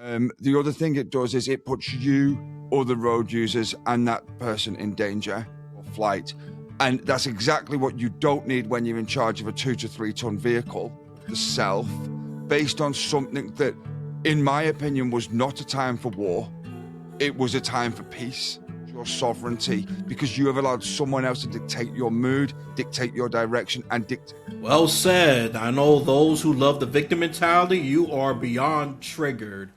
The other thing it does is it puts you, other road users, and that person in danger or flight. And that's exactly what you don't need when you're in charge of a 2 to 3 ton vehicle, the self, based on something that, in my opinion, was not a time for war. It was a time for peace, your sovereignty, because you have allowed someone else to dictate your mood, dictate your direction, and dictate. Well said. I know those who love the victim mentality, you are beyond triggered.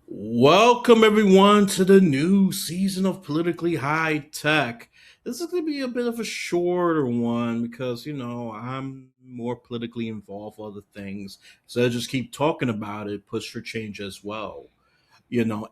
Welcome, everyone, to the new season of Politically High Tech. This is going to be a bit of a shorter one because, I'm more politically involved with other things. So I just keep talking about it, push for change as well.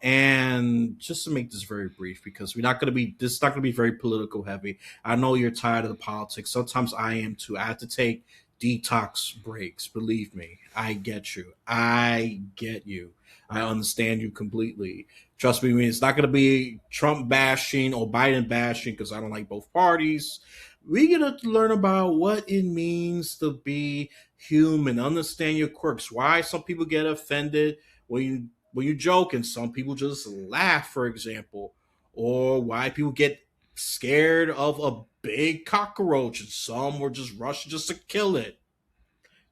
And just to make this very brief, because this is not going to be very political heavy. I know you're tired of the politics. Sometimes I am too. I have to take detox breaks. Believe me, I get you. I get you. I understand you completely. Trust me, it's not going to be Trump bashing or Biden bashing because I don't like both parties. We're going to learn about what it means to be human, understand your quirks, why some people get offended when you joke and some people just laugh, for example, or why people get scared of a big cockroach and some were just rushing just to kill it.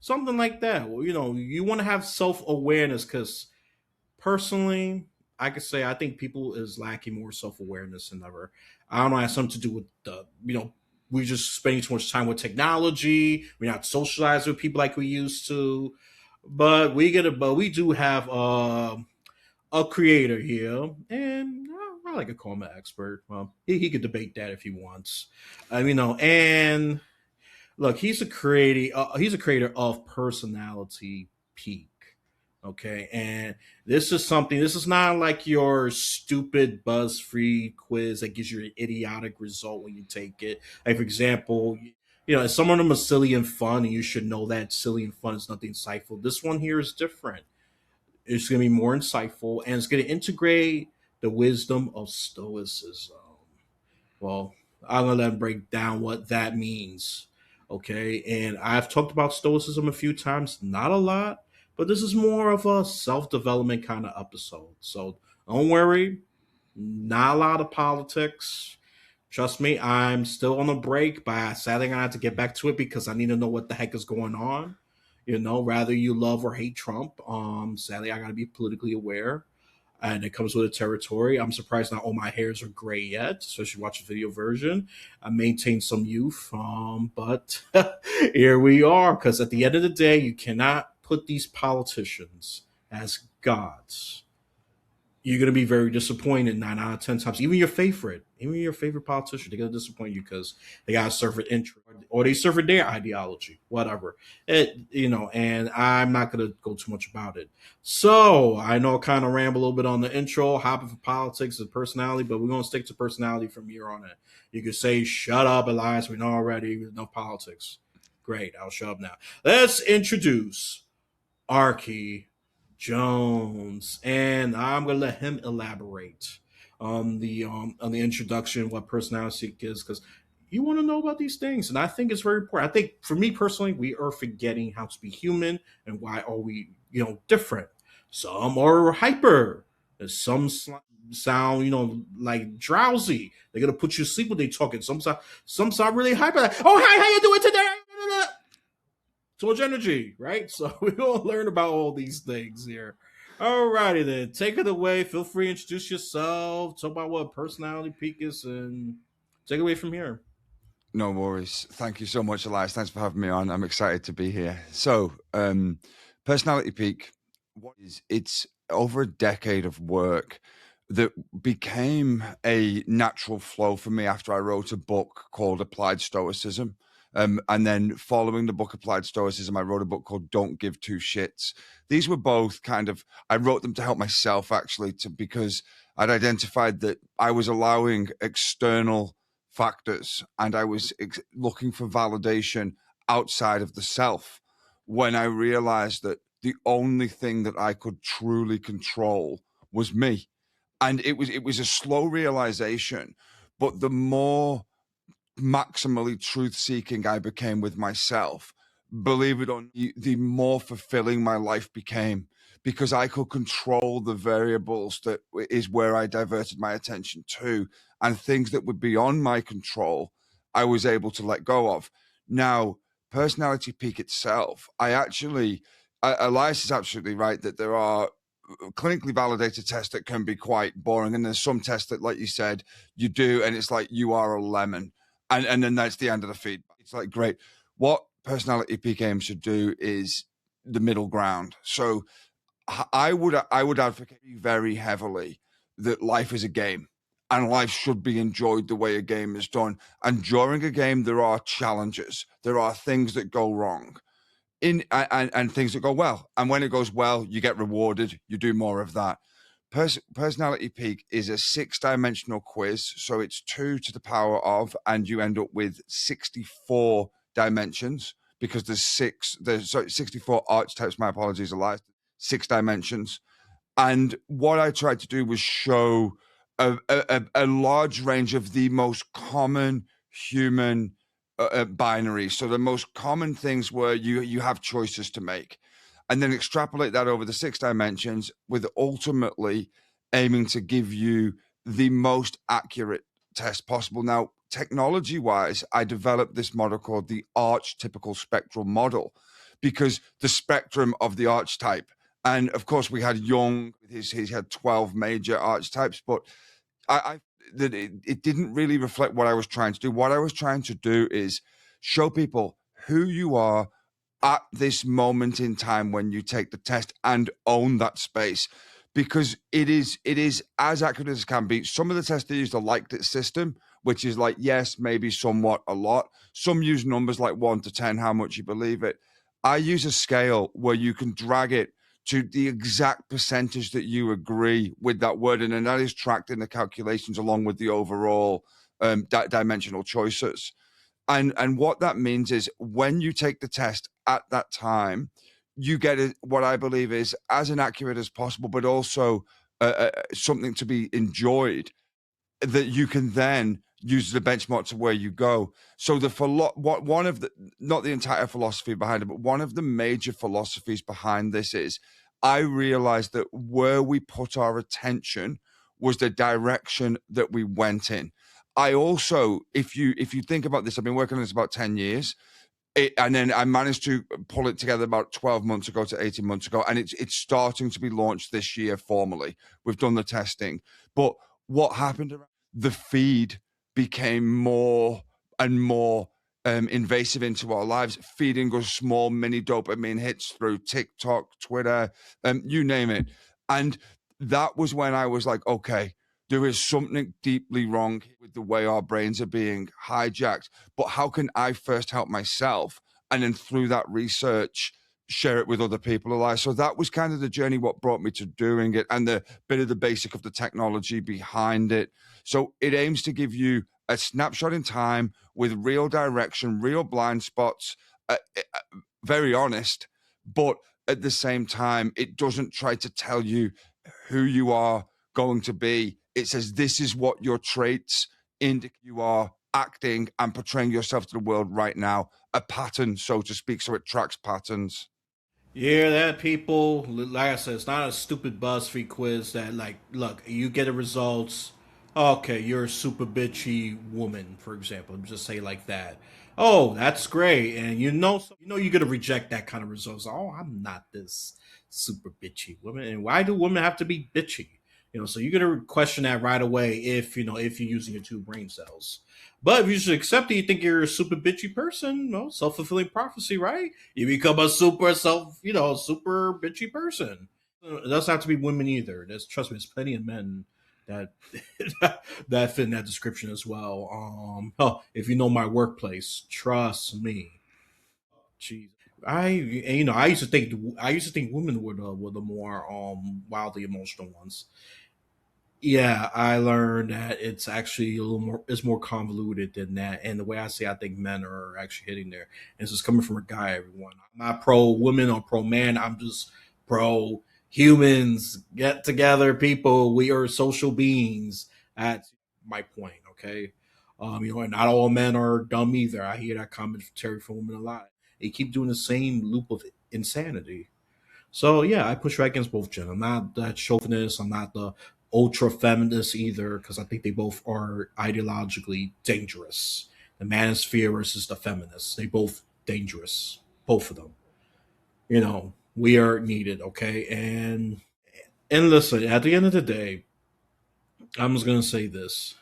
Something like that. Well, you want to have self awareness because personally, I could say I think people is lacking more self awareness than ever. I don't know, it has something to do with we just spending too much time with technology. We're not socializing with people like we used to. But we do have a creator here, and I like to call him an expert. Well, he could debate that if he wants, And look, he's a creator of Personality Peak. Okay, and this is something. This is not like your stupid BuzzFeed quiz that gives you an idiotic result when you take it. Like, for example, some of them are silly and fun, and you should know that silly and fun is nothing insightful. This one here is different. It's going to be more insightful, and it's going to integrate the wisdom of stoicism. Well, I'm going to let him break down what that means. Okay, and I've talked about stoicism a few times, not a lot, but this is more of a self-development kind of episode. So don't worry, not a lot of politics. Trust me, I'm still on a break, but sadly I have to get back to it because I need to know what the heck is going on. Rather you love or hate Trump. Sadly, I got to be politically aware, and it comes with a territory. I'm surprised not all my hairs are gray yet, especially watch the video version. I maintain some youth, but here we are. Because at the end of the day, you cannot put these politicians as gods. You're going to be very disappointed 9 out of 10 times. Even your favorite politician, they're going to disappoint you because they got to serve an interest or they serve their ideology, whatever. And I'm not going to go too much about it. So I know I kind of ramble a little bit on the intro, hopping for politics and personality, but we're going to stick to personality from here on in. You could say, shut up, Elias. We know already. No politics. Great. I'll shut up now. Let's introduce Arky Jones, and I'm gonna let him elaborate on the introduction, what personality is, because you want to know about these things, and I think it's very important. I think for me personally, we are forgetting how to be human and why are we different. Some are hyper, some sound like drowsy. They're gonna put you to sleep when they talking. Some sound really hyper. Like, oh hi, how you doing today? So much energy, right? So we're gonna learn about all these things here. Alrighty then, take it away. Feel free to introduce yourself, talk about what personality peak is, and take it away from here. No worries. Thank you so much, Elias. Thanks for having me on. I'm excited to be here. So, Personality Peak, it's over a decade of work that became a natural flow for me after I wrote a book called Applied Stoicism. And then following the book Applied Stoicism, I wrote a book called Don't Give Two Shits. These were both I wrote them to help myself actually, because I'd identified that I was allowing external factors and I was looking for validation outside of the self when I realized that the only thing that I could truly control was me. And it was a slow realization, but the more maximally truth-seeking I became with myself, believe it or not, the more fulfilling my life became, because I could control the variables that is where I diverted my attention to, and things that were beyond my control, I was able to let go of. Now, personality peak itself, Elias is absolutely right that there are clinically validated tests that can be quite boring, and there's some tests that, like you said, you do, and it's like you are a lemon, and then that's the end of the feedback. It's like great. What personality peak aims to do is the middle ground. So I would advocate very heavily that life is a game, and life should be enjoyed the way a game is done. And during a game, there are challenges. There are things that go wrong and things that go well. And when it goes well, you get rewarded. You do more of that. Personality peak is a 6-dimensional quiz, so it's 2 to the power of, and you end up with 64 dimensions because there's 64 archetypes. My apologies, Elias. 6 dimensions. And what I tried to do was show a large range of the most common human binaries. So the most common things where you have choices to make, and then extrapolate that over the 6 dimensions, with ultimately aiming to give you the most accurate test possible. Now, technology wise, I developed this model called the archetypical spectral model, because the spectrum of the archetype, and of course we had Jung, he had 12 major archetypes, but I that it didn't really reflect what I was trying to do. What I was trying to do is show people who you are at this moment in time when you take the test, and own that space, because it is as accurate as it can be. Some of the tests they use the liked it system, which is like yes, maybe, somewhat, a lot. Some use numbers like 1 to 10, how much you believe it. I use a scale where you can drag it to the exact percentage that you agree with that word, and then that is tracked in the calculations along with the overall dimensional choices. And what that means is when you take the test at that time, you get it, what I believe is as inaccurate as possible, but also something to be enjoyed, that you can then use the benchmark to where you go. So what one of the, not the entire philosophy behind it, but one of the major philosophies behind this is I realized that where we put our attention was the direction that we went in. I also, if you think about this, I've been working on this about 10 years. And then I managed to pull it together about 12 months ago to 18 months ago, and it's starting to be launched this year formally. We've done the testing, but what happened? The feed became more and more invasive into our lives, feeding us small mini dopamine hits through TikTok, Twitter, you name it. And that was when I was like, okay, there is something deeply wrong with the way our brains are being hijacked. But how can I first help myself? And then through that research, share it with other people alive. So that was kind of the journey, what brought me to doing it, and the bit of the basic of the technology behind it. So it aims to give you a snapshot in time with real direction, real blind spots, very honest, but at the same time, it doesn't try to tell you who you are going to be. It says this is what your traits indicate you are acting and portraying yourself to the world right now, a pattern, so to speak. So it tracks patterns. Yeah, that people, like I said, it's not a stupid BuzzFeed quiz that, like, look, you get the results. Okay, you're a super bitchy woman, for example. Just say like that. Oh, that's great, and you're gonna reject that kind of results. Oh, I'm not this super bitchy woman, and why do women have to be bitchy? So you're gonna question that right away if you're using your two brain cells. But if you should accept it, you think you're a super bitchy person. No, self fulfilling prophecy, right? You become a super bitchy person. It doesn't have to be women either. Trust me, there's plenty of men that that fit in that description as well. If you know my workplace, trust me. Jeez, I used to think women were the more wildly emotional ones. Yeah, I learned that it's actually a little more. It's more convoluted than that. And the way I think men are actually hitting there. And this is coming from a guy. Everyone, I'm not pro women or pro man. I'm just pro humans. Get together, people. We are social beings. That's my point. Okay. And not all men are dumb either. I hear that commentary from women a lot. They keep doing the same loop of insanity. So yeah, I push right against both gender. I'm not that chauvinist. I'm not the ultra feminist either, because I think they both are ideologically dangerous. The manosphere versus the feminists, they both dangerous, both of them. We are needed, okay? And listen, at the end of the day, I'm just gonna say this: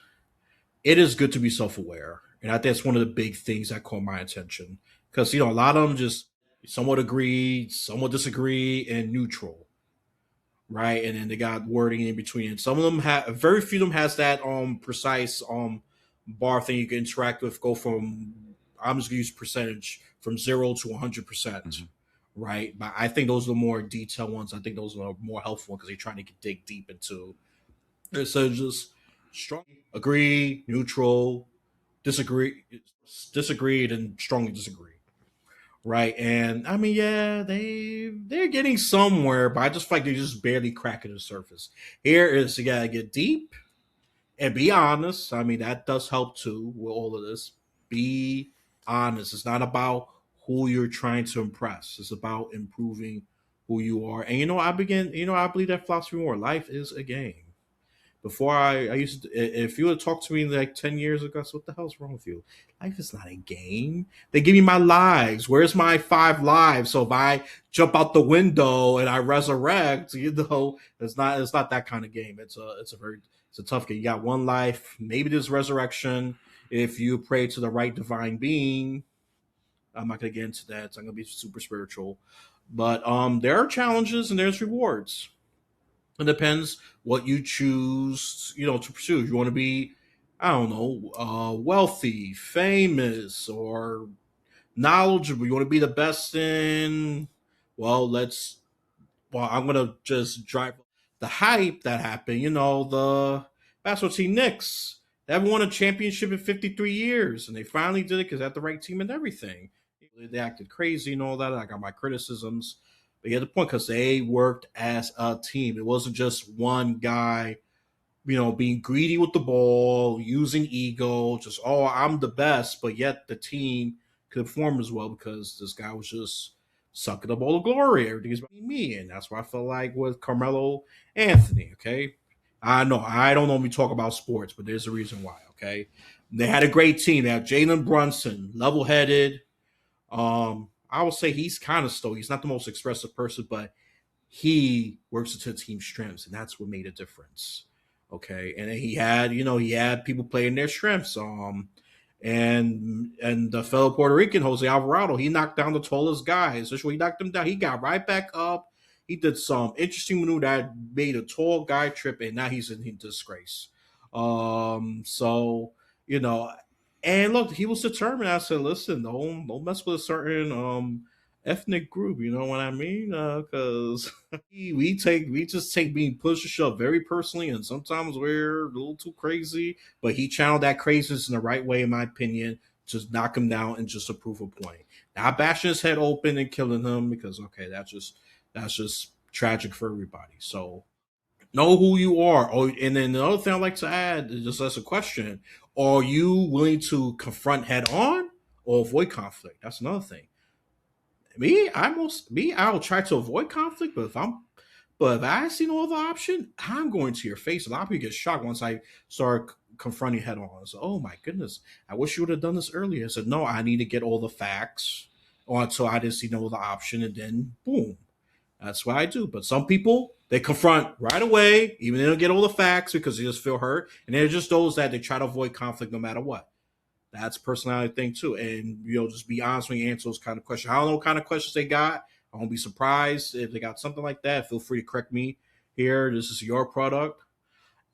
it is good to be self-aware, and I think that's one of the big things that caught my attention, because a lot of them just somewhat agree, somewhat disagree, and neutral, right? And then they got wording in between. And some of them have, very few of them has that precise bar thing you can interact with. Go from, I'm just gonna use percentage, from 0 to 100%, Mhm. right? But I think those are the more detailed ones. I think those are more helpful because they're trying to dig deep into. So just strong agree, neutral, disagree, disagreed, and strongly disagree. Right, and I mean, yeah, they're getting somewhere, but I just feel like they're just barely cracking the surface. Here is you gotta get deep and be honest. I mean, that does help too with all of this. Be honest. It's not about who you're trying to impress. It's about improving who you are. And I believe that philosophy more. Life is a game. Before I used to, if you would talk to me like 10 years ago, so what the hell's wrong with you? Life is not a game. They give me my lives. Where's my 5 lives? So if I jump out the window and I resurrect, it's not that kind of game. It's a tough game. You got one life. Maybe there's resurrection if you pray to the right divine being. I'm not gonna get into that. So I'm gonna be super spiritual. But there are challenges and there's rewards. It depends what you choose, to pursue. You want to be, I don't know, wealthy, famous, or knowledgeable. You want to be the best in, well, I'm gonna just drive the hype that happened. The basketball team Knicks. They haven't won a championship in 53 years, and they finally did it because they had the right team and everything. They acted crazy and all that. I got my criticisms, but you get the point because they worked as a team. It wasn't just one guy, being greedy with the ball, using ego, just I'm the best, but yet the team could perform as well because this guy was just sucking up all the glory. Everything's about me, and that's what I felt like with Carmelo Anthony. Okay, I know I don't normally talk about sports, but there's a reason why. Okay, they had a great team. They had Jalen Brunson, level-headed. I will say he's kind of stoic. He's not the most expressive person, but he works into the team's strengths, and that's what made a difference. Okay, and then he had people playing their strengths. And the fellow Puerto Rican Jose Alvarado, he knocked down the tallest guy. Essentially, he knocked him down. He got right back up. He did some interesting maneuver that made a tall guy trip, and now he's in disgrace. So you know, and look, he was determined. I said, listen, don't mess with a certain ethnic group. You know what I mean? Because we just take being pushed to shove very personally, and sometimes we're a little too crazy. But he channeled that craziness in the right way, in my opinion. Just knock him down and just to prove a point. Not bashing his head open and killing him because okay, that's just tragic for everybody. So know who you are. Oh, and then the other thing I'd like to add is just as a question: are you willing to confront head on or avoid conflict? That's another thing. I'll try to avoid conflict, but if I see no other option, I'm going to your face. A lot of people get shocked once I start confronting head on. So, oh my goodness, I wish you would have done this earlier. I said, no, I need to get all the facts until I didn't see no other option, and then boom, that's what I do. But some people they confront right away, even they don't get all the facts because they just feel hurt, and they're just those that they try to avoid conflict no matter what. That's a personality thing too. And just be honest when you answer those kind of questions. I don't know what kind of questions they got. I won't be surprised if they got something like that. Feel free to correct me here. This is your product.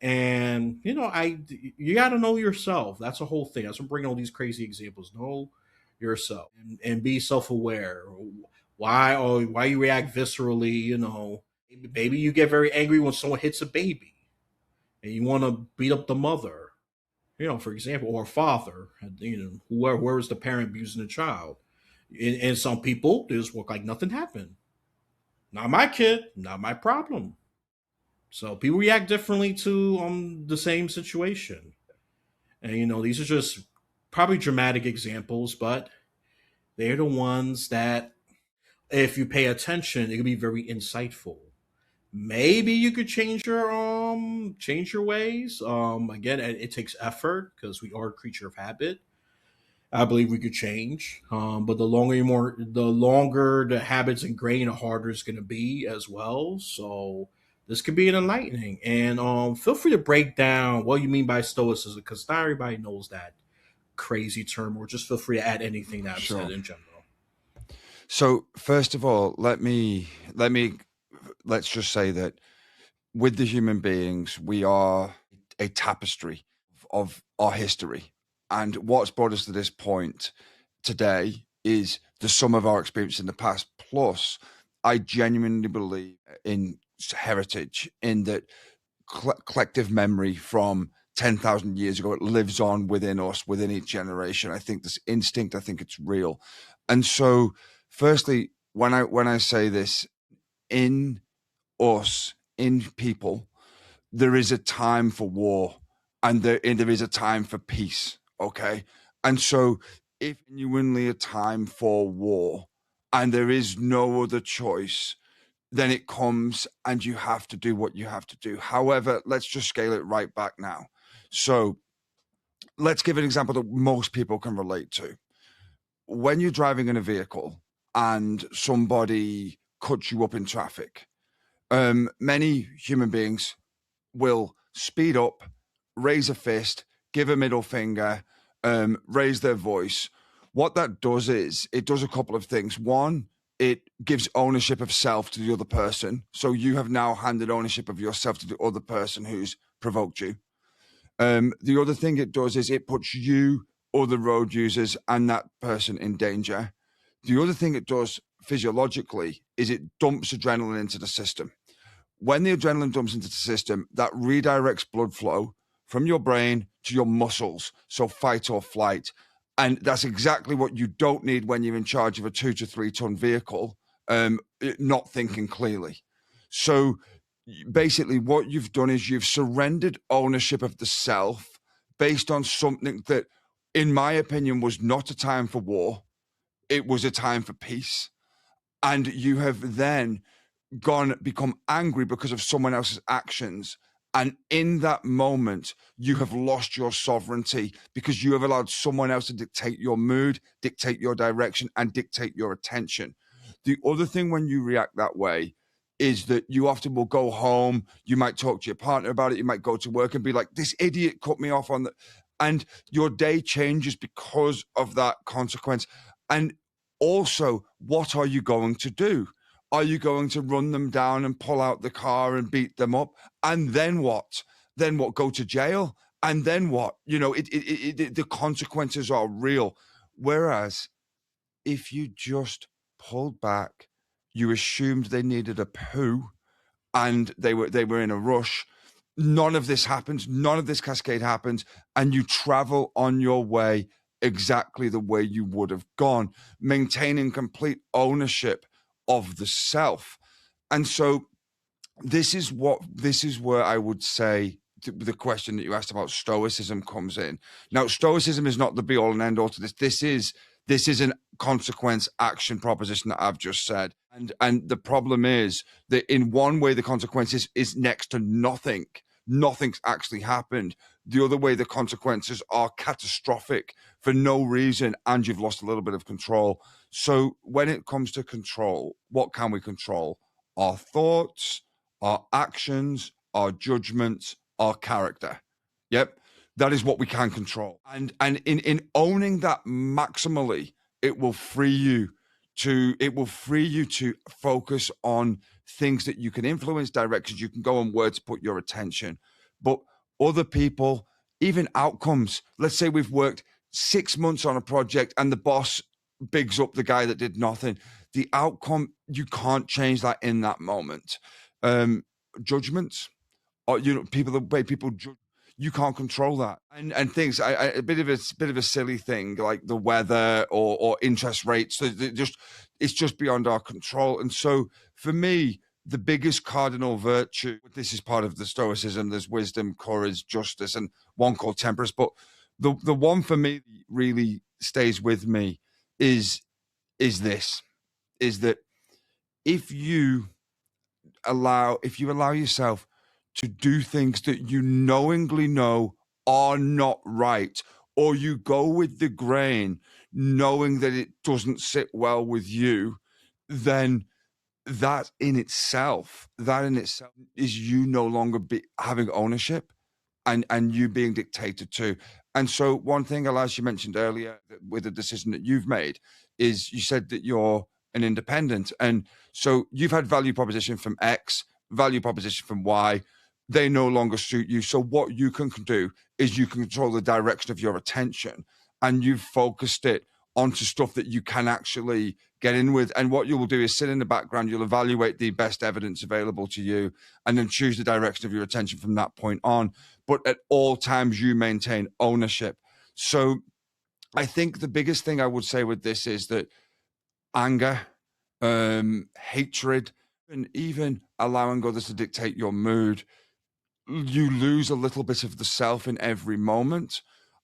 And you got to know yourself. That's the whole thing. That's what I'm bringing all these crazy examples. Know yourself and be self-aware. Why you react viscerally? Maybe you get very angry when someone hits a baby and you want to beat up the mother, for example, or a father, whoever is the parent abusing the child. And some people they just work like nothing happened. Not my kid, not my problem. So people react differently to the same situation. And these are just probably dramatic examples, but they're the ones that If you pay attention, it can be very insightful. Maybe you could change your ways. Again, it takes effort because we are a creature of habit. I believe we could change. But the longer the habits ingrained, the harder it's going to be as well. So this could be an enlightening. And feel free to break down what you mean by stoicism, because not everybody knows that crazy term. Or just feel free to add anything that I've said Sure. in general. So first of all, let's just say that with the human beings, we are a tapestry of our history. And what's brought us to this point today is the sum of our experience in the past. Plus, I genuinely believe in heritage, in that collective memory from 10,000 years ago. It lives on within us, within each generation. I think this instinct, I think it's real. And so, firstly, when I say this, in us, in people, there is a time for war, and there is a time for peace. Okay. And so, if genuinely a time for war and there is no other choice, then it comes and you have to do what you have to do. However, let's just scale it right back now. So let's give an example that most people can relate to. When you're driving in a vehicle and somebody cuts you up in traffic, many human beings will speed up, raise a fist, give a middle finger, raise their voice. What that does is it does a couple of things. One, it gives ownership of self to the other person. So you have now handed ownership of yourself to the other person who's provoked you. The other thing it does is it puts you, other road users, and that person in danger. The other thing it does physiologically is it dumps adrenaline into the system. When the adrenaline dumps into the system, that redirects blood flow from your brain to your muscles. So fight or flight. And that's exactly what you don't need when you're in charge of a 2 to 3 ton vehicle, not thinking clearly. So basically, what you've done is you've surrendered ownership of the self based on something that, in my opinion, was not a time for war. It was a time for peace. And you have then become angry because of someone else's actions. And in that moment, you have lost your sovereignty because you have allowed someone else to dictate your mood, dictate your direction, and dictate your attention. The other thing when you react that way is that you often will go home, you might talk to your partner about it, you might go to work and be like, this idiot cut me off on the, and your day changes because of that consequence. And also, what are you going to do? Are you going to run them down and pull out the car and beat them up? And then what? Then what? Go to jail? And then what? You know, the consequences are real. Whereas if you just pulled back, you assumed they needed a poo and they were in a rush. None of this happens. None of this cascade happens, and you travel on your way exactly the way you would have gone, maintaining complete ownership of the self. And so this is where I would say the question that you asked about stoicism comes in. Now, stoicism is not the be all and end all to this. This is an consequence action proposition that I've just said. And the problem is that in one way the consequence is next to nothing. Nothing's actually happened. The other way the consequences are catastrophic for no reason, and you've lost a little bit of control. So when it comes to control, what can we control? Our thoughts, our actions, our judgments, our character. Yep, that is what we can control. And in owning that maximally, it will free you to focus on things that you can influence, directions you can go, and where to put your attention. But other people, even outcomes. Let's say we've worked 6 months on a project and the boss bigs up the guy that did nothing. The outcome, you can't change that in that moment. Judgments, or people, the way people judge, you can't control that. And things, a bit of a silly thing like the weather or interest rates. So it's just beyond our control. And so for me, the biggest cardinal virtue, this is part of the stoicism. There's wisdom, courage, justice, and one called temperance. But the one for me really stays with me is this: is that if you allow yourself to do things that you knowingly know are not right, or you go with the grain knowing that it doesn't sit well with you, then that in itself is you no longer having ownership, and you being dictated to. And so one thing, Elias, you mentioned earlier with the decision that you've made is you said that you're an independent. And so you've had value proposition from X, value proposition from Y. They no longer suit you. So what you can do is you can control the direction of your attention, and you've focused it onto stuff that you can actually get in with. And what you will do is sit in the background, you'll evaluate the best evidence available to you, and then choose the direction of your attention from that point on. But at all times, you maintain ownership. So I think the biggest thing I would say with this is that anger, hatred, and even allowing others to dictate your mood, you lose a little bit of the self in every moment,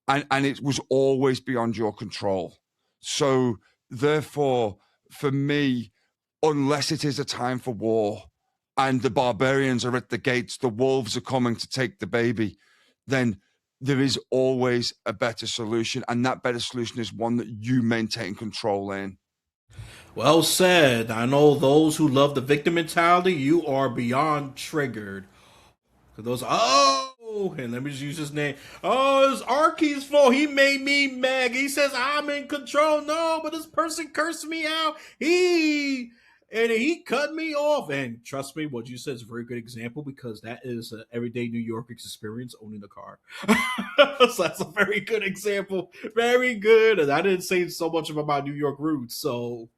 and it was always beyond your control. So therefore, for me, unless it is a time for war and the barbarians are at the gates, the wolves are coming to take the baby, then there is always a better solution, and that better solution is one that you maintain control in. Well said. I know those who love the victim mentality, you are beyond triggered. Cause those, oh, and let me just use his name. Oh, it's Arky's fault. He made me mad. He says I'm in control. No, but this person cursed me out. He cut me off. And trust me, what you said is a very good example because that is an everyday New York experience owning a car. So that's a very good example. Very good. And I didn't say so much about my New York roots. So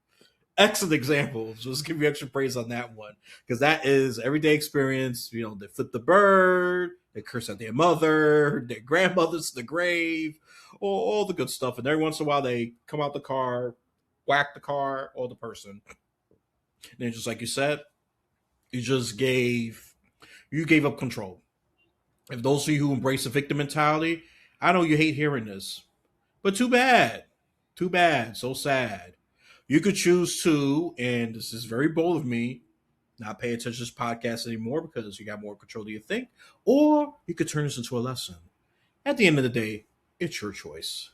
excellent example. Just give you extra praise on that one because that is everyday experience. You know, they flip the bird, they curse at their mother, their grandmothers to the grave, all the good stuff. And every once in a while, they come out the car, whack the car or the person. And then, just like you said, you gave up control. If those of you who embrace the victim mentality, I know you hate hearing this, but too bad, so sad. You could choose to, and this is very bold of me, not pay attention to this podcast anymore because you got more control than you think, or you could turn this into a lesson. At the end of the day, it's your choice.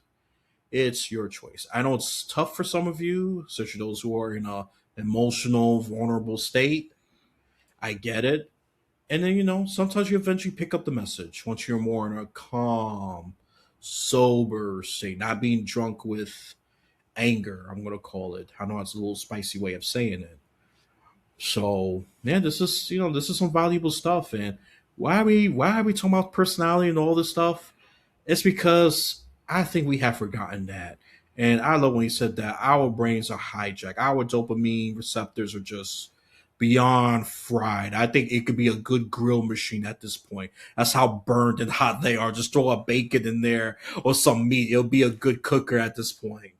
It's your choice. I know it's tough for some of you, especially those who are in a emotional, vulnerable state. I get it. And then, sometimes you eventually pick up the message once you're more in a calm, sober state, not being drunk with anger, I'm going to call it. I know it's a little spicy way of saying it. So, man, this is some valuable stuff. And why are we talking about personality and all this stuff? It's because I think we have forgotten that. And I love when he said that our brains are hijacked. Our dopamine receptors are just beyond fried. I think it could be a good grill machine at this point. That's how burned and hot they are. Just throw a bacon in there or some meat. It'll be a good cooker at this point.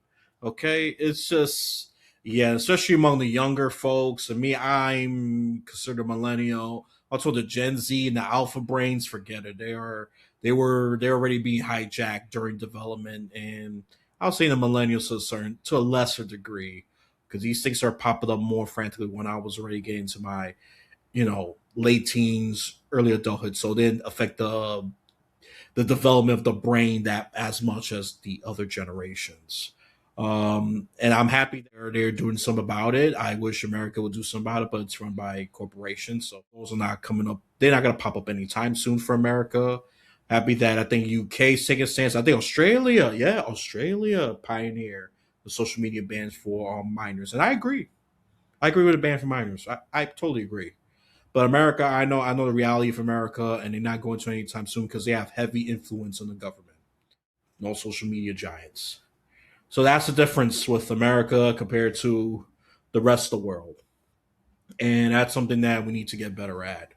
Okay? It's just, yeah, especially among the younger folks. And me, I'm considered a millennial. Also, the Gen Z and the alpha brains, forget it. They're already being hijacked during development, and I'll say the millennials to a lesser degree because these things are popping up more frantically when I was already getting to my late teens, early adulthood. So it didn't affect the development of the brain that as much as the other generations. And I'm happy they're doing something about it. I wish America would do something about it, but it's run by corporations, so those are not coming up. They're not going to pop up anytime soon for America. Happy that I think UK's taking a stance. I think Australia pioneer the social media bans for minors, and I agree. I agree with a ban for minors. I totally agree. But America, I know the reality of America, and they're not going to anytime soon because they have heavy influence on the government. No social media giants. So that's the difference with America compared to the rest of the world. And that's something that we need to get better at.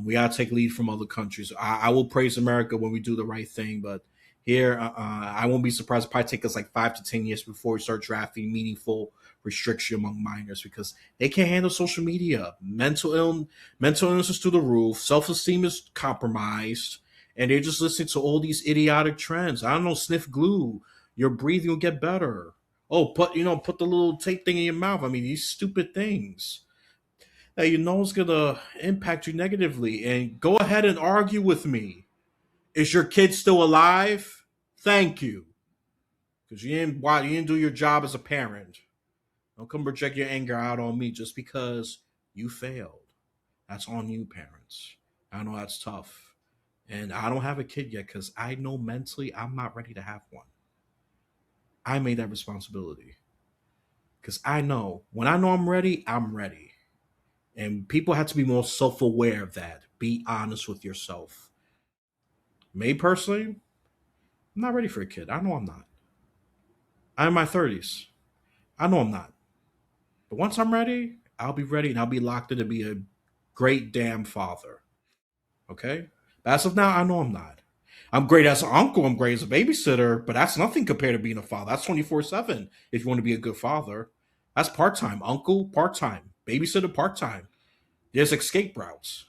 We got to take lead from other countries. I will praise America when we do the right thing, but here, I won't be surprised. It'll probably take us like 5 to 10 years before we start drafting meaningful restriction among minors because they can't handle social media. Mental illness is through the roof. Self-esteem is compromised, and they're just listening to all these idiotic trends. I don't know, sniff glue. Your breathing will get better. Oh, put the little tape thing in your mouth. I mean, these stupid things that you know is gonna impact you negatively. And go ahead and argue with me. Is your kid still alive? Thank you, because you didn't do your job as a parent. Don't come project your anger out on me just because you failed. That's on you, parents. I know that's tough. And I don't have a kid yet because I know mentally I'm not ready to have one. I made that responsibility because I know when I know I'm ready, I'm ready. And people have to be more self aware of that. Be honest with yourself. Me personally, I'm not ready for a kid. I know I'm not. I'm in my 30s. I know I'm not. But once I'm ready, I'll be ready and I'll be locked in to be a great damn father. Okay? But as of now, I know I'm not. I'm great as an uncle, I'm great as a babysitter, but that's nothing compared to being a father. That's 24/7 if you want to be a good father. That's part time. Uncle, part time. Babysitter, part time. There's escape routes.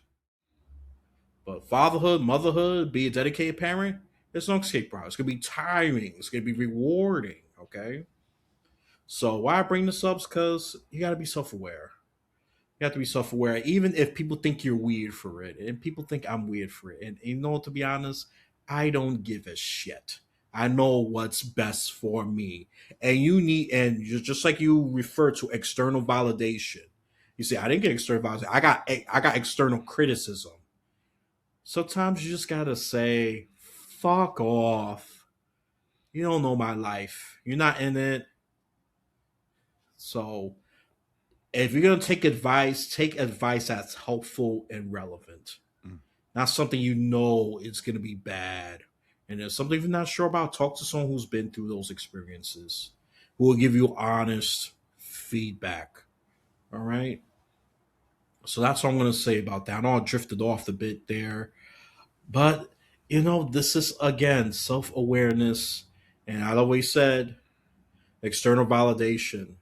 But fatherhood, motherhood, be a dedicated parent, there's no escape route. It's going to be tiring. It's going to be rewarding. Okay? So why I bring this up is because you got to be self aware. You have to be self aware, even if people think you're weird for it, and people think I'm weird for it. And you know, to be honest, I don't give a shit. I know what's best for me, and just like you refer to external validation. You say I didn't get external validation. I got external criticism. Sometimes you just gotta say, "Fuck off." You don't know my life. You're not in it. So if you're gonna take advice that's helpful and relevant. Mm. Not something you know is going to be bad. And if something you're not sure about, talk to someone who's been through those experiences, who will give you honest feedback. All right. So that's what I'm going to say about that. I know I drifted off a bit there, but this is again self awareness. And I always said external validation.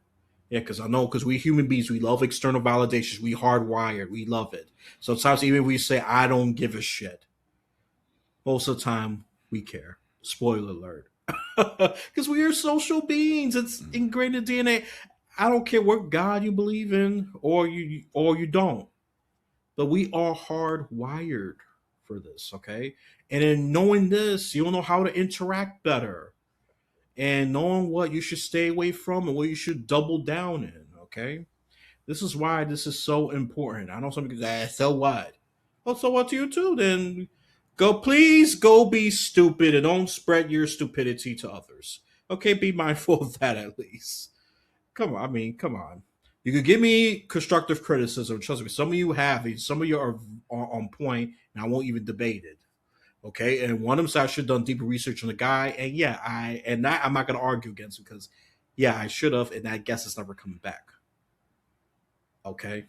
Yeah, because I know, because we human beings, we love external validations. We hardwired. We love it. Sometimes even we say, I don't give a shit. Most of the time, we care. Spoiler alert. Because we are social beings. It's Mm. ingrained in DNA. I don't care what God you believe in or you don't. But we are hardwired for this, okay? And in knowing this, you'll know how to interact better. And knowing what you should stay away from and what you should double down in, okay? This is why this is so important. I know some people say, so what? Well, so what to you too? Then please go be stupid and don't spread your stupidity to others. Okay, be mindful of that at least. Come on, I mean, come on. You could give me constructive criticism. Trust me, some of you have it. Some of you are on point, and I won't even debate it. Okay, and one of them said I should have done deeper research on the guy, and yeah, I'm not going to argue against it because, yeah, I should have, and I guess it's never coming back. Okay,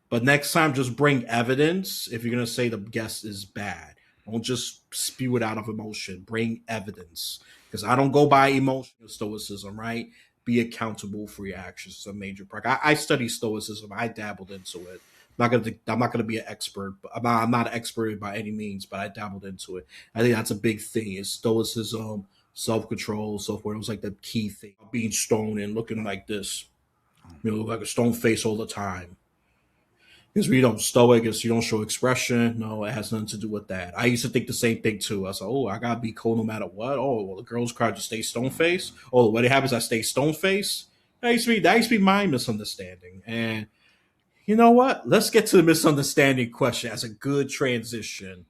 but next time, just bring evidence if you're going to say the guest is bad. Don't just spew it out of emotion. Bring evidence. Because I don't go by emotional stoicism, right? Be accountable for your actions. It's a major part. I study stoicism. I dabbled into it. I'm not gonna be an expert. I'm not an expert by any means, but I dabbled into it. I think that's a big thing. Is stoicism, self control, so forth. It was like the key thing. Being stoned and looking like this, like a stone face all the time. Because we don't stoic, is you don't show expression. No, it has nothing to do with that. I used to think the same thing too. I was like, oh, I gotta be cool no matter what. Oh, well, the girls cry to stay stone face. Oh, what happens? I stay stone face. That used to be my misunderstanding. And you know what? Let's get to the misunderstanding question as a good transition.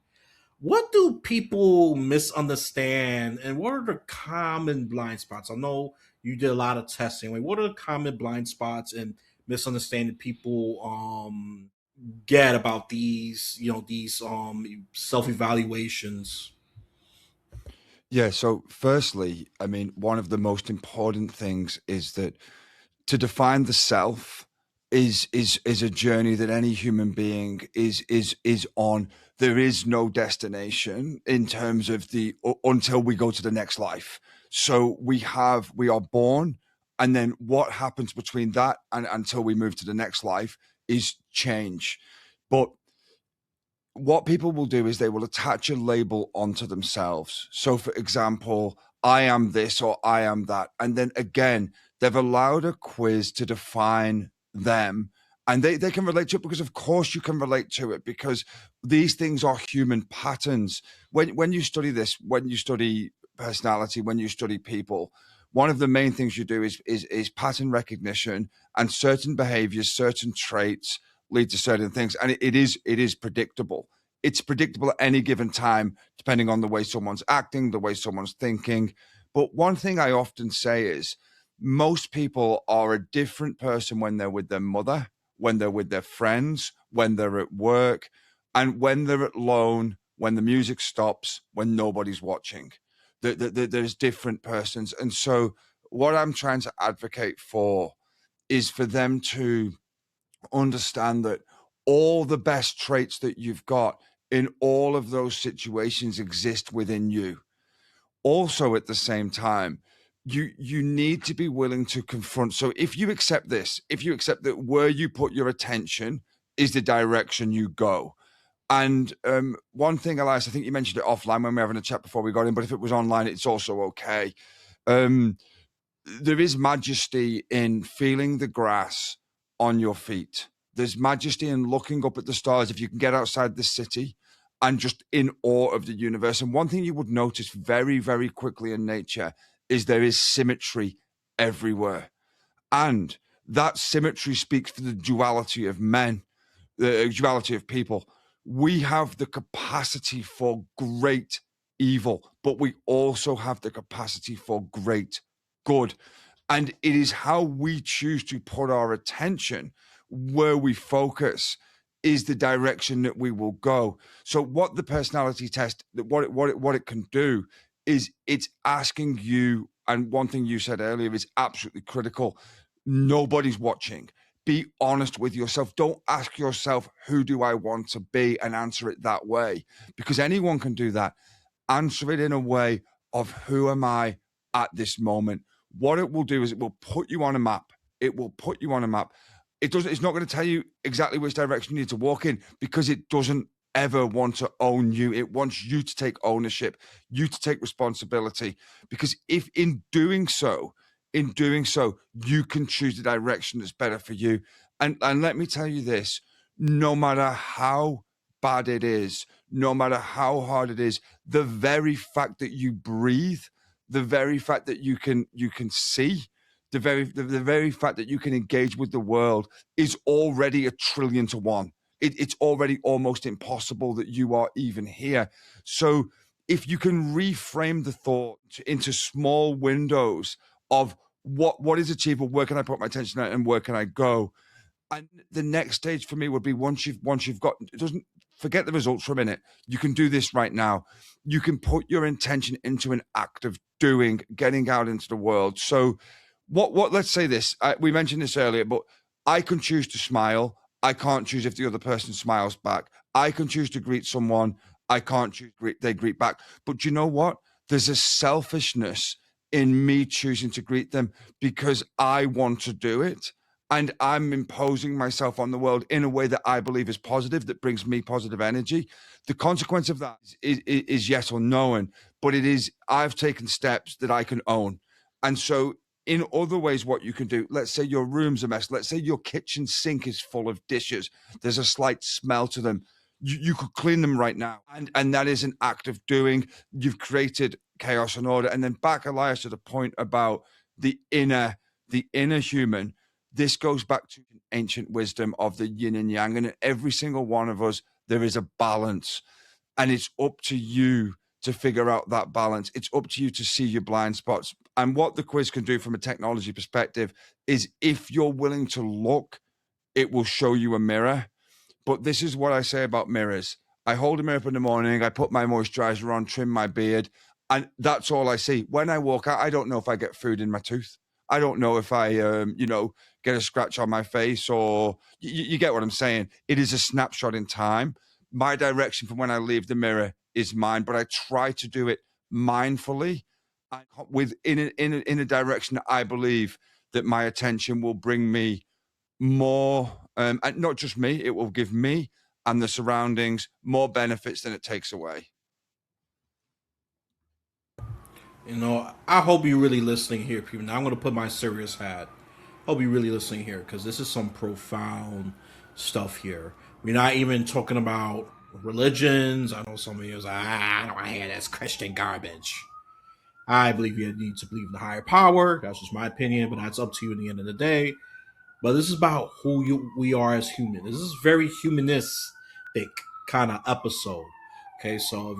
What do people misunderstand, and what are the common blind spots? I know you did a lot of testing. Like, what are the common blind spots and misunderstanding people get about these self evaluations? Yeah. So, firstly, I mean, one of the most important things is that to define the self is a journey that any human being is on. There is no destination in terms of until we go to the next life. So we are born, and then what happens between that and until we move to the next life is change. But what people will do is they will attach a label onto themselves. So, for example, I am this or I am that. And then again, they've allowed a quiz to define them, and they can relate to it because of course you can relate to it, because these things are human patterns. When you study this, when you study personality, when you study people, one of the main things you do is pattern recognition, and certain behaviors, certain traits lead to certain things, and it is predictable. It's predictable at any given time, depending on the way someone's acting, the way someone's thinking. But one thing I often say is most people are a different person when they're with their mother, when they're with their friends, when they're at work, and when they're alone, when the music stops, when nobody's watching. There's different persons. And so, what I'm trying to advocate for is for them to understand that all the best traits that you've got in all of those situations exist within you. Also, at the same time, you need to be willing to confront. So if you accept this, if you accept that where you put your attention is the direction you go. And one thing, Elias, I think you mentioned it offline when we were having a chat before we got in, but if it was online, it's also okay. There is majesty in feeling the grass on your feet. There's majesty in looking up at the stars if you can get outside the city and just in awe of the universe. And one thing you would notice very, very quickly in nature is there is symmetry everywhere. And that symmetry speaks for the duality of men, the duality of people. We have the capacity for great evil, but we also have the capacity for great good. And it is how we choose to put our attention, where we focus, is the direction that we will go. So what the personality test, what it can do is it's asking you, and one thing you said earlier is absolutely critical. Nobody's watching. Be honest with yourself. Don't ask yourself, who do I want to be, and answer it that way, because anyone can do that. Answer it in a way of, who am I at this moment? What it will do is it will put you on a map. It will put you on a map. It's not going to tell you exactly which direction you need to walk in, because it doesn't ever want to own you. It wants you to take ownership, you to take responsibility, because if in doing so, you can choose the direction that's better for you. And let me tell you this, no matter how bad it is, no matter how hard it is, the very fact that you breathe, the very fact that you can see, the very fact that you can engage with the world is already 1,000,000,000 to 1. It's already almost impossible that you are even here. So if you can reframe the thought into small windows of what is achievable, where can I put my attention at, and where can I go? And the next stage for me would be, once you've got, it doesn't, forget the results for a minute. You can do this right now. You can put your intention into an act of doing, getting out into the world. So what let's say this, we mentioned this earlier, but I can choose to smile. I can't choose if the other person smiles back. I can choose to greet someone. I can't choose they greet back. But you know what? There's a selfishness in me choosing to greet them because I want to do it. And I'm imposing myself on the world in a way that I believe is positive, that brings me positive energy. The consequence of that is yet unknown, but it is, I've taken steps that I can own. And so in other ways, what you can do, let's say your room's a mess. Let's say your kitchen sink is full of dishes. There's a slight smell to them. You could clean them right now. And that is an act of doing. You've created chaos and order. And then back, Elias, to the point about the inner human. This goes back to ancient wisdom of the yin and yang. And in every single one of us, there is a balance. And it's up to you to figure out that balance. It's up to you to see your blind spots. And what the quiz can do from a technology perspective is, if you're willing to look, it will show you a mirror. But this is what I say about mirrors. I hold a mirror up in the morning, I put my moisturizer on, trim my beard, and that's all I see. When I walk out, I don't know if I get food in my tooth. I don't know if I, get a scratch on my face, or you get what I'm saying. It is a snapshot in time. My direction from when I leave the mirror is mine, but I try to do it mindfully, in a direction that I believe that my attention will bring me more, and not just me, it will give me and the surroundings more benefits than it takes away. I hope you're really listening here, people. Now I'm going to put my serious hat. Hope you're really listening here because this is some profound stuff here. We're not even talking about religions. I know some of you is like, I don't want to hear this Christian garbage. I believe you need to believe in the higher power. That's just my opinion, but that's up to you in the end of the day. But this is about we are as humans. This is very humanistic kind of episode. Okay, so if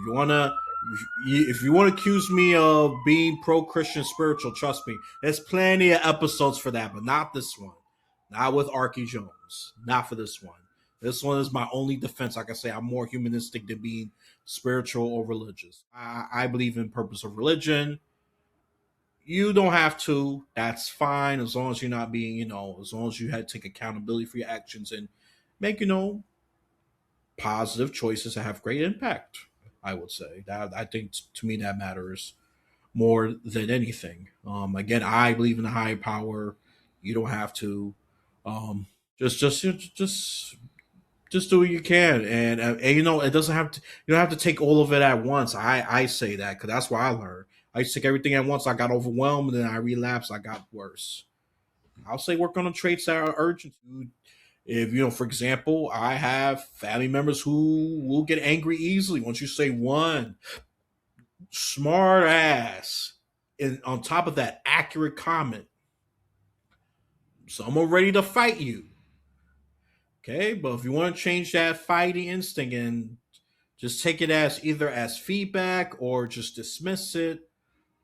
you want to accuse me of being pro Christian spiritual, trust me, there's plenty of episodes for that, but not this one. Not with Arky Jones. Not for this one. This one is my only defense. Like I say, I'm more humanistic than being spiritual or religious. I believe in purpose of religion. You don't have to. That's fine as long as you're not being, as long as you had to take accountability for your actions and make, positive choices that have great impact. I would say that I think to me that matters more than anything. Again, I believe in the high power. You don't have to. Um, just do what you can, and it doesn't have to. You don't have to take all of it at once. I say that because that's what I learned. I used to take everything at once. I got overwhelmed, and then I relapsed. I got worse. I'll say work on the traits that are urgent. If for example, I have family members who will get angry easily once you say one smart ass, and on top of that, accurate comment. Someone ready to fight you. Okay, but if you want to change that fighting instinct and just take it as either as feedback or just dismiss it.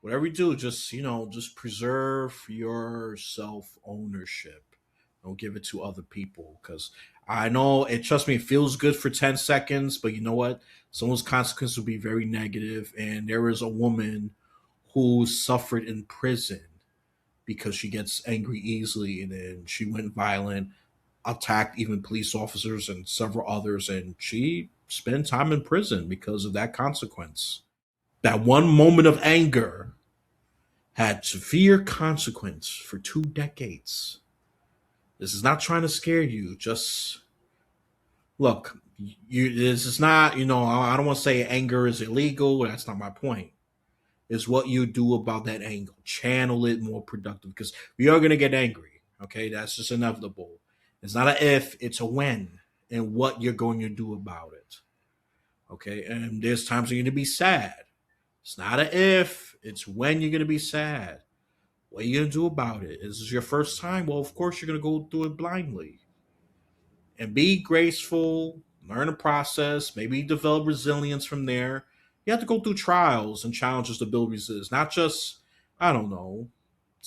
Whatever you do, just preserve your self ownership. Don't give it to other people because I know it. Trust me, it feels good for 10 seconds, but you know what? Someone's consequences will be very negative. And there is a woman who suffered in prison because she gets angry easily, and then she went violent, attacked even police officers and several others, and she spent time in prison because of that consequence. That one moment of anger had severe consequence for 2 decades. This is not trying to scare you. Just look, this is not, I don't want to say anger is illegal. That's not my point. It's what you do about that anger. Channel it more productive because we are going to get angry. Okay, that's just inevitable. It's not a if, it's a when and what you're going to do about it. Okay, and there's times you're going to be sad. It's not a if, it's when you're going to be sad. What are you going to do about it? Is this your first time? Well, of course, you're going to go through it blindly. And be graceful, learn the process, maybe develop resilience from there. You have to go through trials and challenges to build resilience, not just, I don't know,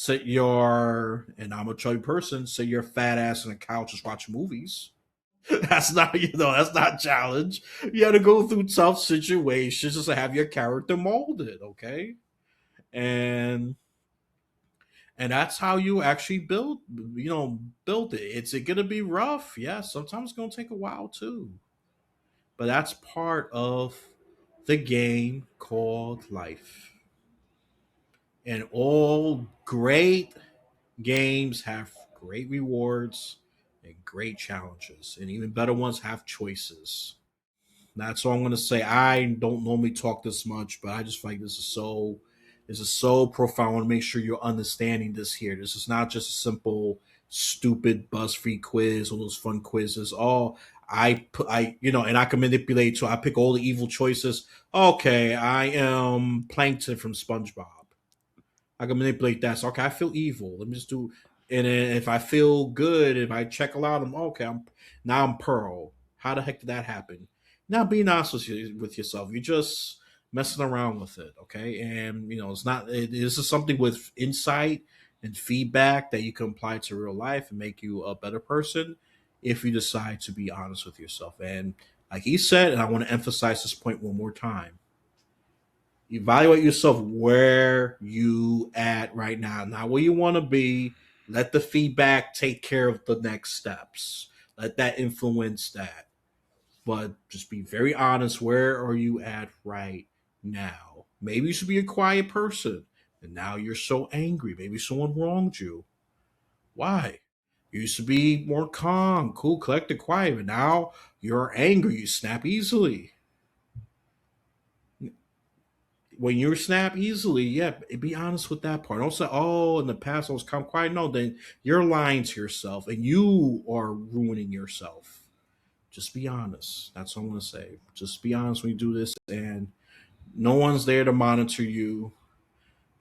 and I'm a chubby person, sit your fat ass on a couch just watch movies. That's not a challenge. You have to go through tough situations just to have your character molded, okay? And and that's how you actually build it. It's it gonna be rough, yeah. Sometimes it's gonna take a while too, but that's part of the game called life. And all great games have great rewards and great challenges, and even better ones have choices. That's all I'm gonna say. I don't normally talk this much, but I just feel like this is so profound. I want to make sure you're understanding this here. This is not just a simple, stupid BuzzFeed quiz or those fun quizzes. Oh, and I can manipulate. So I pick all the evil choices. Okay, I am Plankton from SpongeBob. I can manipulate that. So okay, I feel evil. Let me just do. And then if I feel good, if I check a lot of them, okay, I'm Pearl. How the heck did that happen? Now, being honest with yourself, you're just messing around with it, okay? And it's not. This is something with insight and feedback that you can apply to real life and make you a better person if you decide to be honest with yourself. And like he said, and I want to emphasize this point one more time, evaluate yourself where you at right now, not where you want to be. Let the feedback take care of the next steps. Let that influence that. But just be very honest. Where are you at right now? Maybe you should be a quiet person, and now you're so angry. Maybe someone wronged you. Why? You used to be more calm, cool, collected, quiet, but now you're angry. You snap easily. when you snap easily, yeah, be honest with that part. Don't say, "Oh, in the past I was calm, quiet." No, then you're lying to yourself, and you are ruining yourself. Just be honest. That's what I'm gonna say. Just be honest when you do this, and no one's there to monitor you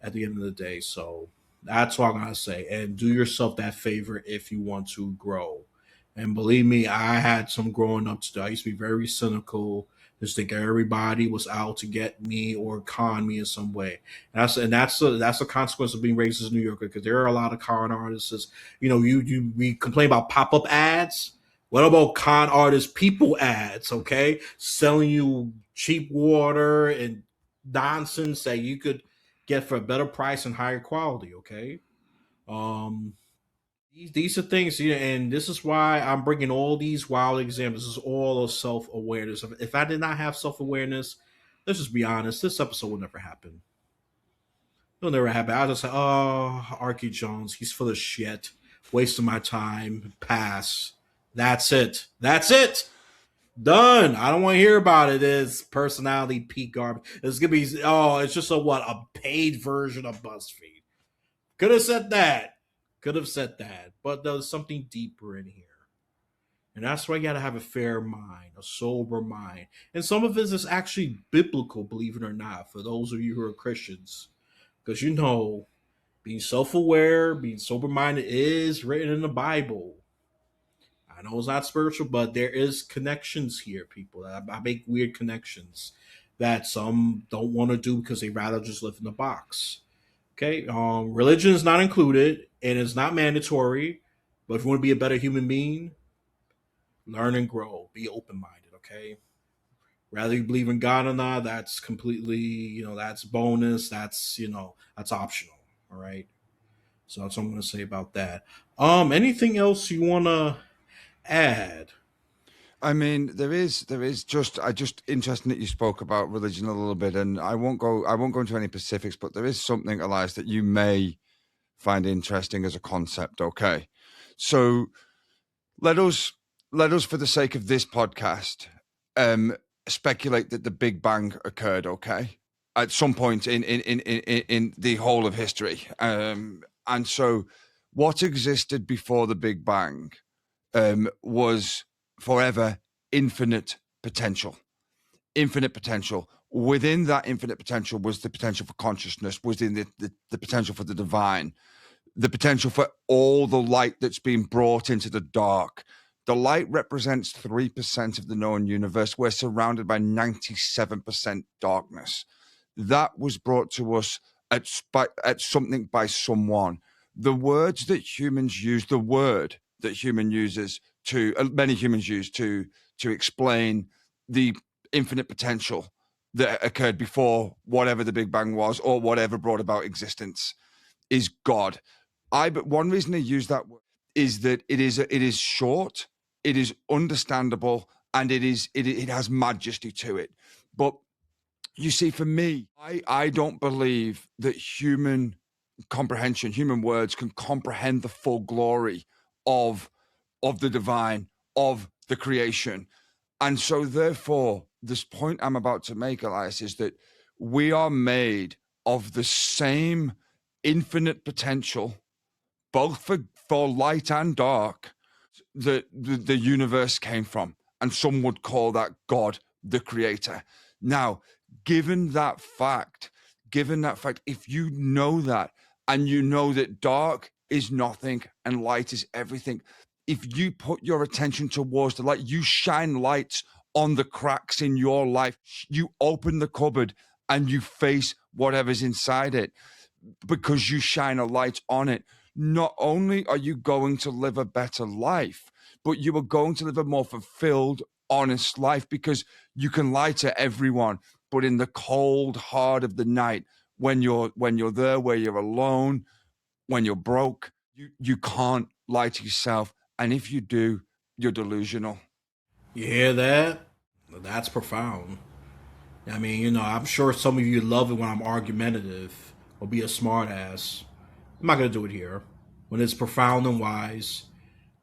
at the end of the day. So that's what I'm gonna say. And do yourself that favor if you want to grow. And believe me, I had some growing up to do. I used to be very cynical, just think everybody was out to get me or con me in some way. That's a consequence of being raised as a New Yorker, because there are a lot of con artists. We complain about pop up ads. What about con artist people ads? Okay, selling you cheap water and nonsense that you could get for a better price and higher quality. Okay, um, these are things, yeah, and this is why I'm bringing all these wild examples. This is all of self awareness. If I did not have self awareness, let's just be honest, this episode will never happen. It'll never happen. I'll just say, "Oh, Arky Jones, he's full of shit, wasting my time." Pass. That's it. That's it. Done. I don't want to hear about it. It's personality peak garbage. It's gonna be it's just a paid version of BuzzFeed. Could have said that. Could have said that. But there's something deeper in here. And that's why you gotta have a fair mind, a sober mind. And some of this is actually biblical, believe it or not, for those of you who are Christians. Because being self-aware, being sober-minded is written in the Bible. I know it's not spiritual, but there is connections here, people. I make weird connections that some don't want to do because they rather just live in the box. Okay, religion is not included and it's not mandatory. But if you want to be a better human being, learn and grow. Be open minded. Okay, rather you believe in God or not, that's completely that's bonus. That's optional. All right. So that's what I'm going to say about that. Anything else you want to add? I mean, there is just I just interesting that you spoke about religion a little bit, and I won't go into any specifics, but there is something, Elias, that you may find interesting as a concept. Okay, so let us for the sake of this podcast, um, speculate that the Big Bang occurred. Okay, at some point in the whole of history, and so what existed before the Big Bang was forever infinite potential. Infinite potential. Within that infinite potential was the potential for consciousness, within the potential for the divine, the potential for all the light that's been brought into the dark. The light represents 3% of the known universe. We're surrounded by 97% darkness. That was brought to us at something by someone. The words that humans use, the word that human uses to many humans use to explain the infinite potential that occurred before whatever the Big Bang was or whatever brought about existence is God. But one reason I use that word is that it is short, it is understandable, and it has majesty to it. But you see, for me, I don't believe that human words can comprehend the full glory of the divine, of the creation. And so therefore, this point I'm about to make, Elias, is that we are made of the same infinite potential, both for light and dark, that the universe came from. And some would call that God, the creator. Now, given that fact, if you know that, and you know that dark is nothing and light is everything, if you put your attention towards the light, you shine lights on the cracks in your life. You open the cupboard and you face whatever's inside it because you shine a light on it. Not only are you going to live a better life, but you are going to live a more fulfilled, honest life, because you can lie to everyone. But in the cold heart of the night, when you're there, where you're alone, when you're broke, you can't lie to yourself. And if you do, you're delusional. You hear that? That's profound. I mean, I'm sure some of you love it when I'm argumentative or be a smartass. I'm not gonna do it here. When it's profound and wise,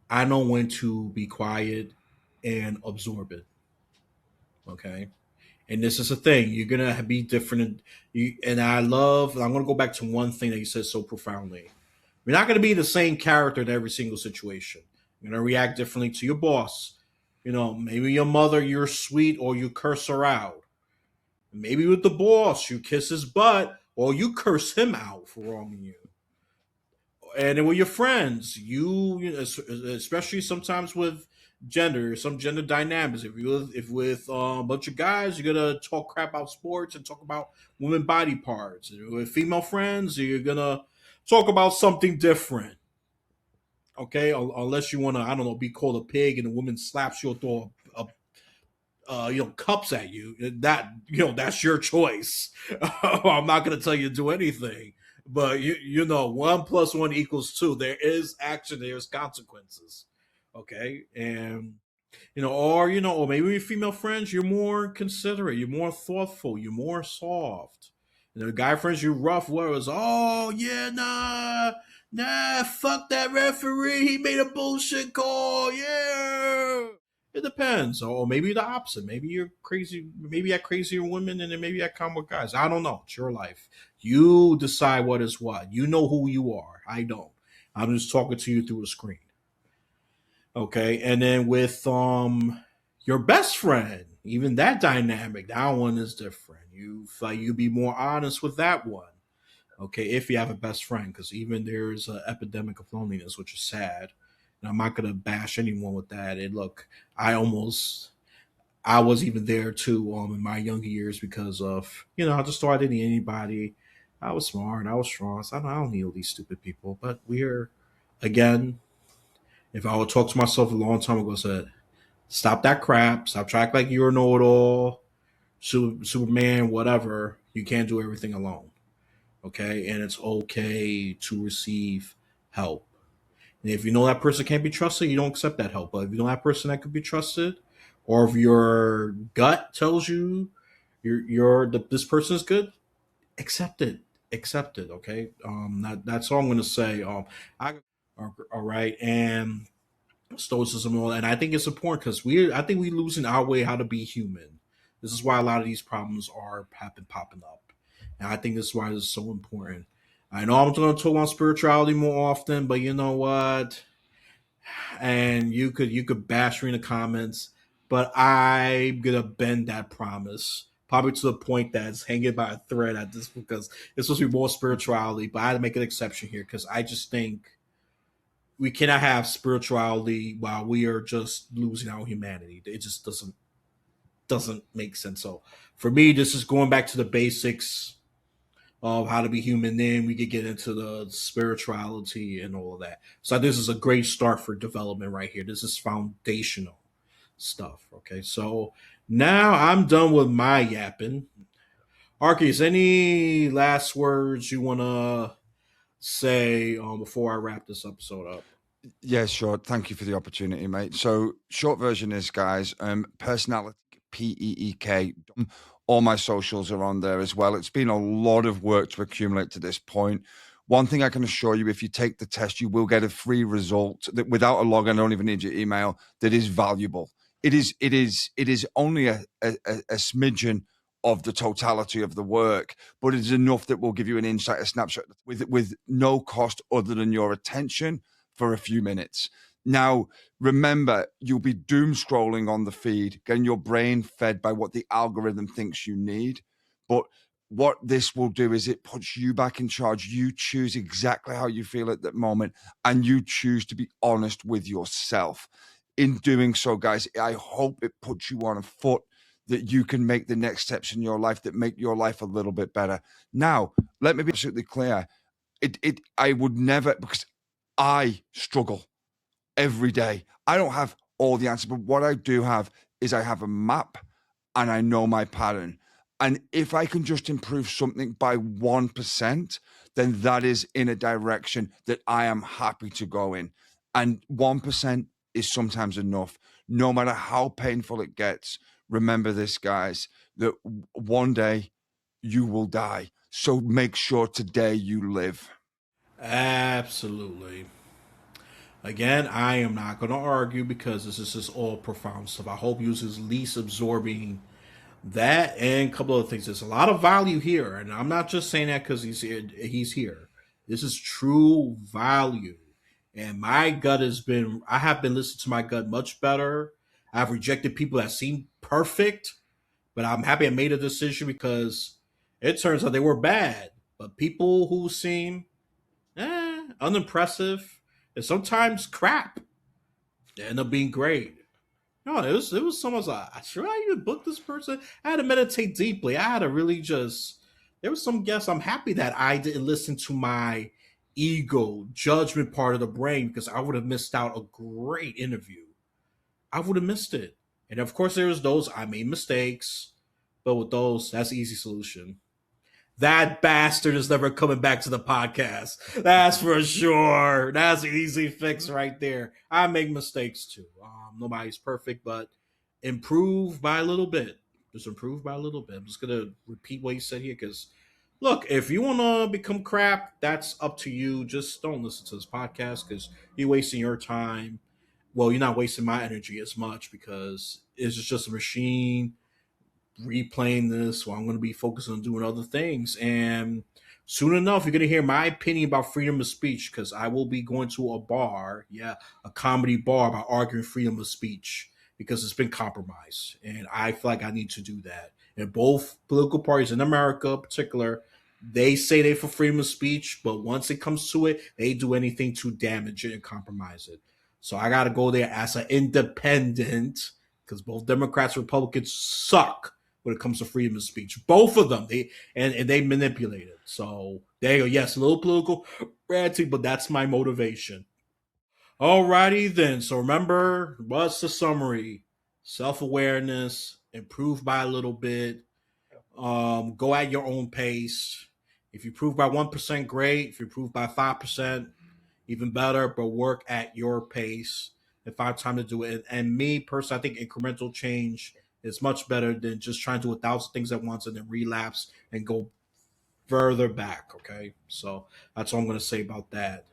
I know when to be quiet and absorb it. Okay, And this is the thing, you're gonna be different. And I love. I'm gonna go back to one thing that you said so profoundly. You're not gonna be the same character in every single situation. You're gonna react differently to your boss. Maybe your mother, you're sweet or you curse her out. Maybe with the boss, you kiss his butt or you curse him out for wronging you. And then with your friends, especially sometimes with some gender dynamics. If with a bunch of guys, you're gonna talk crap about sports and talk about women body parts. And with female friends, you're gonna talk about something different. Okay, unless you want to, I don't know, be called a pig and a woman slaps you or throw cups at you. That's your choice. I'm not going to tell you to do anything, but one plus one equals two. There is action. There's consequences. Okay, and or maybe with female friends, you're more considerate, you're more thoughtful, you're more soft. Guy friends, you're rough. Where it was, oh yeah, nah, fuck that referee. He made a bullshit call. Yeah. It depends. Or maybe the opposite. Maybe you're crazy. Maybe you have crazier women and then maybe you have calmer guys. I don't know. It's your life. You decide what is what. You know who you are. I don't. I'm just talking to you through a screen. Okay. And then with your best friend, even that dynamic, that one is different. You be more honest with that one. Okay, if you have a best friend, because even there's an epidemic of loneliness, which is sad. And I'm not gonna bash anyone with that. And look, I was even there too in my younger years because of I just thought I didn't need anybody. I was smart, I was strong, so I don't need all these stupid people. But we're again, if I would talk to myself a long time ago, said stop that crap, stop trying like you're a know-it-all, Superman, whatever. You can't do everything alone. Okay, and it's okay to receive help. And if you know that person can't be trusted, you don't accept that help. But if you know that person that could be trusted, or if your gut tells you this person is good, accept it. Accept it. Okay. That's all I'm going to say. All right. And stoicism and all that. And I think it's important because I think we losing our way how to be human. This is why a lot of these problems have been popping up. And I think this is why this is so important. I know I'm going to talk about spirituality more often, but you know what? And you could bash me in the comments, but I'm gonna bend that promise. Probably to the point that it's hanging by a thread at this because it's supposed to be more spirituality, but I had to make an exception here because I just think we cannot have spirituality while we are just losing our humanity. It just doesn't make sense. So for me, this is going back to the basics of how to be human. Then we could get into the spirituality and all of that. So this is a great start for development right here. This is foundational stuff. Okay, so now I'm done with my yapping. Arky, is any last words you want to say before I wrap this episode up? Yeah, sure. Thank you for the opportunity, mate. So, short version is, guys, personality, PEEK. All my socials are on there as well. It's been a lot of work to accumulate to this point. One thing I can assure you, if you take the test, you will get a free result that without a login, I don't even need your email, that is valuable. It is only a smidgen of the totality of the work, but it is enough that will give you an insight, a snapshot with no cost other than your attention for a few minutes. Now, remember, you'll be doom scrolling on the feed, getting your brain fed by what the algorithm thinks you need. But what this will do is it puts you back in charge. You choose exactly how you feel at that moment, and you choose to be honest with yourself. In doing so, guys, I hope it puts you on a foot that you can make the next steps in your life that make your life a little bit better. Now, let me be absolutely clear. I would never, because I struggle every day. I don't have all the answers, but what I do have is I have a map and I know my pattern. And if I can just improve something by 1%, then that is in a direction that I am happy to go in. And 1% is sometimes enough. No matter how painful it gets, remember this, guys, that one day you will die. So make sure today you live. Absolutely. Again, I am not going to argue because this is just all profound stuff. I hope you is least absorbing That and a couple of things. There's a lot of value here, and I'm not just saying that because he's here. He's here. This is true value, and my gut has been. I have been listening to my gut much better. I've rejected people that seem perfect, but I'm happy I made a decision because it turns out they were bad. But people who seem unimpressive and sometimes crap, they end up being great. No, it was someone's like, should I even book this person? I had to meditate deeply. I had to really just there was some guests. I'm happy that I didn't listen to my ego judgment part of the brain because I would have missed out a great interview. I would have missed it. And of course there was those I made mistakes, but with those, that's the easy solution. That bastard is never coming back to the podcast. That's for sure. That's an easy fix right there. I make mistakes too. Nobody's perfect, but improve by a little bit. Just improve by a little bit. I'm just gonna repeat what you said here because look, if you wanna become crap, that's up to you. Just don't listen to this podcast because you're wasting your time. Well, you're not wasting my energy as much because it's just a machine replaying this while I'm going to be focused on doing other things. And soon enough, you're going to hear my opinion about freedom of speech because I will be going to a bar, a comedy bar, about arguing freedom of speech because it's been compromised. And I feel like I need to do that. And both political parties in America, in particular, they say they're for freedom of speech, but once it comes to it, they do anything to damage it and compromise it. So I got to go there as an independent because both Democrats and Republicans suck when it comes to freedom of speech. Both of them, and they manipulate it. So there you go. Yes, a little political ranting, but that's my motivation. Alrighty then. So remember, what's the summary? Self-awareness, improve by a little bit, go at your own pace. If you improve by 1%, great. If you improve by 5%, even better, but work at your pace and find time to do it. And me personally, I think incremental change is much better than just trying to do 1,000 things at once and then relapse and go further back. Okay. So that's all I'm going to say about that.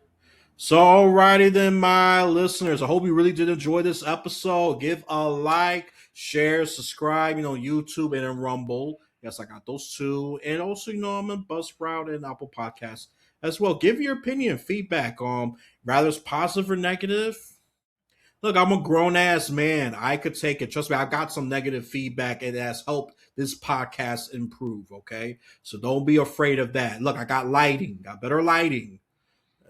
So, alrighty then, my listeners. I hope you really did enjoy this episode. Give a like, share, subscribe, YouTube and in Rumble. Yes, I got those two. And also, I'm in Buzzsprout and Apple Podcasts as well. Give your opinion, feedback on rather it's positive or negative. Look, I'm a grown ass man. I could take it. Trust me, I've got some negative feedback. It has helped this podcast improve. Okay. So don't be afraid of that. Look, I got lighting, got better lighting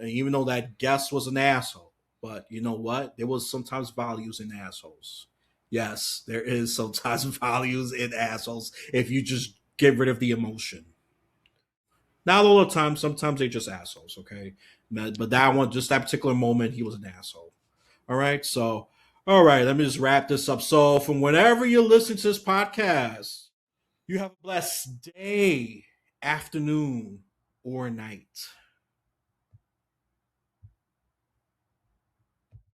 even though that guest was an asshole. But you know what? There was sometimes values in assholes. Yes, there is sometimes values in assholes if you just get rid of the emotion. Not all the time. Sometimes they're just assholes. Okay, but that one, just that particular moment, he was an asshole. All right. So, all right. Let me just wrap this up. So, from whenever you're listening to this podcast, you have a blessed day, afternoon, or night.